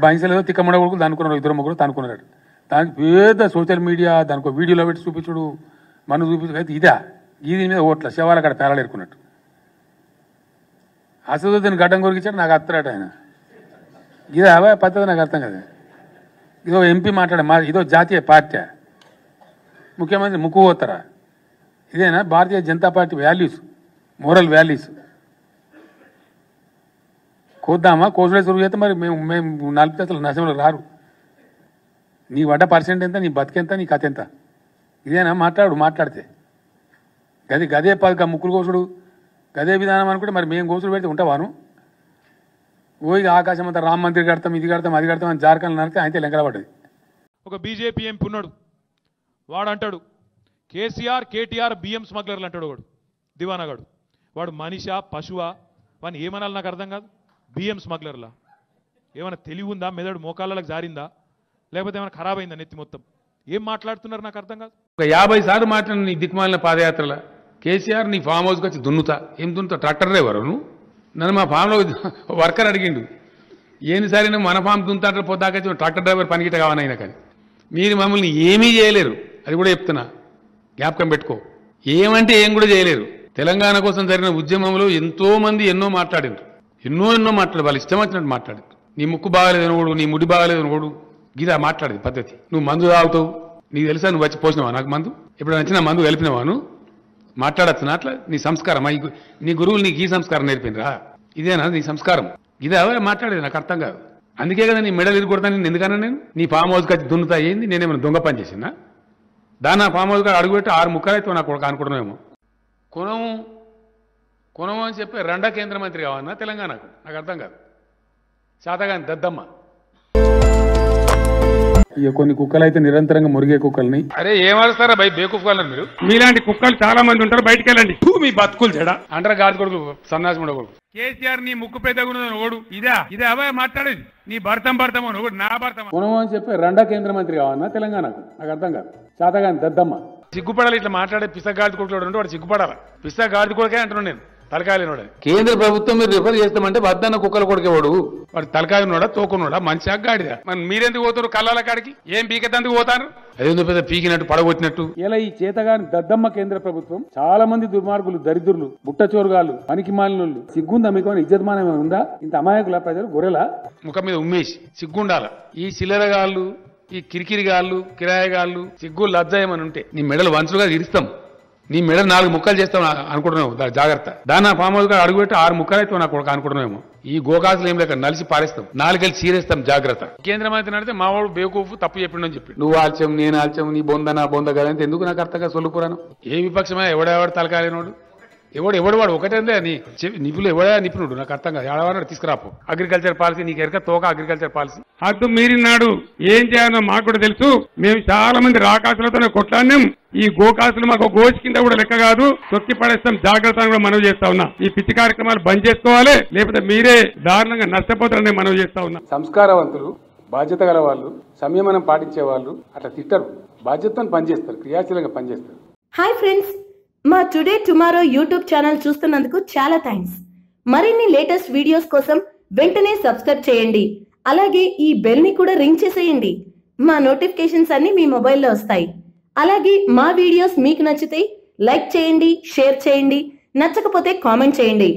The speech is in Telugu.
బైన్సలేదో తిక్కమ్మడ కొడుకు దానుకున్నారు, ఇద్దరు ముగ్గురు తనుకున్నాడు. దానికి పెద్ద సోషల్ మీడియా దానికి వీడియోలో పెట్టి చూపించుడు, మనం చూపించు అయితే ఇదా ఇది మీద ఓట్ల శవాలు అక్కడ పేరాలు ఎరుకున్నట్టు. అసదుద్దీన్ గడ్డం కొరికిచ్చాడు, నాకు అత్తరాట ఆయన. ఇదే అవే పద్ధతి నాకు అర్థం కదా. ఇదో ఎంపీ మాట్లాడే ఇదో జాతీయ పార్టీ, ముఖ్యమంత్రి ముక్కు పోతారా? ఇదేనా Bharatiya Janata party values, moral values? కోద్దామా? కోసుడే సురుగు చేస్తే మరి మేము 4 అసలు నశంలో రారు. నీ వడ్డ పర్సెంట్ ఎంత, నీ బతికెంత, నీ కథ ఎంత? ఇదేనా మాట్లాడితే గదే ముక్కులు కోసుడు గదే విధానం అనుకుంటే మరి మేము కోసుడు పెడితే ఉంటావాను? ఓయిగా ఆకాశం అంతా రామ మందిర్ కడతాం, ఇది కడతాం, అది కడతాం అని జార్ఖండ్ నడితే అయితే లెంకల పడ్డది. ఒక బీజేపీ ఎంపీ ఉన్నాడు, వాడు అంటాడు కేసీఆర్ కేటీఆర్ బియ్యం స్మగ్లర్లు అంటాడు. వాడు దివానాగాడు, వాడు మనిషా పశువా? వాడిని ఏమనాలి నాకు అర్థం కాదు. బియ్యం స్మగ్లర్లా ఏమైనా తెలివి ఉందా? మెదడు మోకాళ్ళకి జారిందా? లేకపోతే ఏమైనా ఖరాబ్ అయిందా నెత్తి మొత్తం? ఏం మాట్లాడుతున్నారు నాకు అర్థం కాదు. ఒక 50 సార్లు మాట్లాడిన నీ దిక్కుమాలిన పాదయాత్రల కేసీఆర్ నీ ఫామ్ హౌస్కి వచ్చి దున్నుతా. ఏం దున్నుతా? ట్రాక్టర్ డ్రైవరు నువ్వు? నన్ను మా ఫామ్లో వర్కర్ అడిగిండు, ఏనిసారి నువ్వు మన ఫామ్ దున్నుతా పొద్దాకొచ్చి ట్రాక్టర్ డ్రైవర్ పనికిట కావాలైనా కానీ మీరు మమ్మల్ని ఏమీ చేయలేరు. అది కూడా చెప్తున్నా, జ్ఞాపకం పెట్టుకో. ఏమంటే ఏం కూడా చేయలేరు. తెలంగాణ కోసం జరిగిన ఉద్యమంలో ఎంతో మంది ఎన్నో మాట్లాడారు, ఎన్నో మాట్లాడు, వాళ్ళు ఇష్టం వచ్చినట్టు మాట్లాడారు. నీ ముక్కు బాగాలేదు అనుకోడు, నీ ముడి బాగాలేదు అనుకోడు, గిదా మాట్లాడేది పద్ధతి. నువ్వు మందు తాగుతావు, నీకు తెలుసా? నువ్వు వచ్చి పోసినావా నాకు మందు? ఇప్పుడు నచ్చిన మందు కలిపినవాను మాట్లాడచ్చు అట్లా? నీ సంస్కారం, నీ గురువులు నీకు ఈ సంస్కారం నేర్పినరా? ఇదేనా నీ సంస్కారం? ఇదే మాట్లాడేది నాకు అర్థం కాదు. అందుకే కదా నీ మెడలు ఇరుకొడతాను నేను. ఎందుకన్నా నేను నీ ఫామ్ హౌస్కి వచ్చి దున్నుతా ఏంది? నేనేమైనా దొంగ పని చేసినా? దాన్ని ఆ ఫామ్ హౌస్గా అడుగుపెట్టి 6 ముక్కలైతే నాకు ఒక అనుకుంటున్నామేమో. కొనము అని చెప్పి రెండో కేంద్ర మంత్రి కావన్నా తెలంగాణకు? నాకు అర్థం కాదు. శాతగాని దద్దమ్మ. ఇక కొన్ని కుక్కలు అయితే నిరంతరంగా మురిగే కుక్కల్ని. అరే ఏమడుస్తారా బై బేకుక్కలు మీరు? మీలాంటి కుక్కలు చాలా మంది ఉంటారు, బయటికి వెళ్ళండి. మీ బతుకులు చెడా అంటారా? గాడి కొడుకు, సన్నాసి కొడుకు. కేసీఆర్ నీ ముక్కు పెద్దగా ఓడు, ఇదే అవే మాట్లాడేది. నీ భర్తం ఓడు, నా భర్తం. కొనము అని చెప్పి రెండో కేంద్ర మంత్రి కావన్నా తెలంగాణకు? నాకు అర్థం కాదు. శాతగాని దద్దమ్మ. సిగ్గుపడాలి ఇట్లా మాట్లాడే పిసగాడి కొడుకులు ఉంటే వాడు సిగ్గుపడాలా? పిసగాడి కొడుకే అంటున్నాను నేను, తలకాయలేనోడా. కేంద్ర ప్రభుత్వం మీరు రిఫర్ చేస్తామంటే వద్దన్న కుక్కలు కొడుకేవాడు వాడు తలకాయనోడా తోకునోడా మంచి అగ్గాడిదా? మరి మీరెందుకు పోతారు కళ్ళాల కాడికి? ఏం పీకెందుకు పోతారు? అదేందో పెద్ద పీకినట్టు పడగొట్టినట్టు. ఇలా ఈ చేతగాని దద్దమ్మ కేంద్ర ప్రభుత్వం చాలా మంది దుర్మార్గులు, దరిద్రులు, బుట్టచోరుగాళ్ళు, పనికి మాలినోళ్ళు. సిగ్గుందా మీకు? ఇజ్జతమానం ఉందా? ఇంత అమాయకుల ప్రజలు గొర్రెలా? ముఖం మీద ఉమ్మేసి సిగ్గుండాల. ఈ చిల్లరగాళ్ళు, ఈ కిరికిరిగాళ్ళు, కిరాయగాళ్ళు సిగ్గు లజ్జ ఏమని ఉంటే నీ మెడలు వంచులుగా ఇరుస్తాం, నీ మెడ 4 ముక్కలు చేస్తాం అనుకుంటున్నావు. జాగ్రత్త. దాన్ని ఫామ్ హౌస్ గా అడుగుపెట్టి 6 ముక్కలు అయితే నాకు అనుకుంటున్నామేమో. ఈ గోకాసులు ఏం లేక నలిసి పారేస్తాం, 4 కలిసి చీరేస్తాం. జాగ్రత్త. కేంద్ర మంత్రి నడితే మా వాడు బేకూఫ్ తప్పు చెప్పిండని చెప్పి నువ్వు ఆల్చం నేను ఆల్చం, నీ బొంద నా బొంద కదంటే ఎందుకు నాకు అర్థంగా సొల్లుకురాను? ఏ విపక్షమే ఎవడెవడు తలకాలేనోడు? ఎవడు వాడు ఒకటే అని నిపుణులు ఎవడా నిపుణుడు? నాకు అర్థం కాదు. ఎవడవాడు తీసుకురాపు. అగ్రికల్చర్ పాలసీ నీకు ఎరక తోక అగ్రికల్చర్ పాలసీ హద్దు మీరినాడు. ఏం చేయాలో మాకు కూడా తెలుసు. మేము చాలా మంది రాకాసులతోనే కొట్లాడినాం. ఈ గోకాసులు మాకు గోచి కింద కూడా లెక్క కాదు, తొక్కి పడేస్తాం. జాగ్రత్తగా కూడా మనవి చేస్తా ఉన్నా. ఈ పిచ్చి కార్యక్రమాలు బంద్ చేసుకోవాలి, లేకపోతే మీరే దారుణంగా నష్టపోతారని మనవి చేస్తా ఉన్నా. సంస్కారవంతులు, బాధ్యత గల వాళ్ళు, సంయమనం పాటించే వాళ్ళు అట్లా తిట్టరు, బాధ్యతను పనిచేస్తారు, క్రియాశీలంగా పనిచేస్తారు. హాయ్ ఫ్రెండ్స్, మా టుడే టుమారో యూట్యూబ్ ఛానల్ చూస్తున్నందుకు చాలా థ్యాంక్స్. మరిన్ని లేటెస్ట్ వీడియోస్ కోసం వెంటనే సబ్స్క్రైబ్ చేయండి. అలాగే ఈ బెల్ ని కూడా రింగ్ చేసేయండి. మా నోటిఫికేషన్స్ అన్ని మీ మొబైల్లో వస్తాయి. అలాగే మా వీడియోస్ మీకు నచ్చితే లైక్ చేయండి, షేర్ చేయండి, నచ్చకపోతే కామెంట్ చేయండి.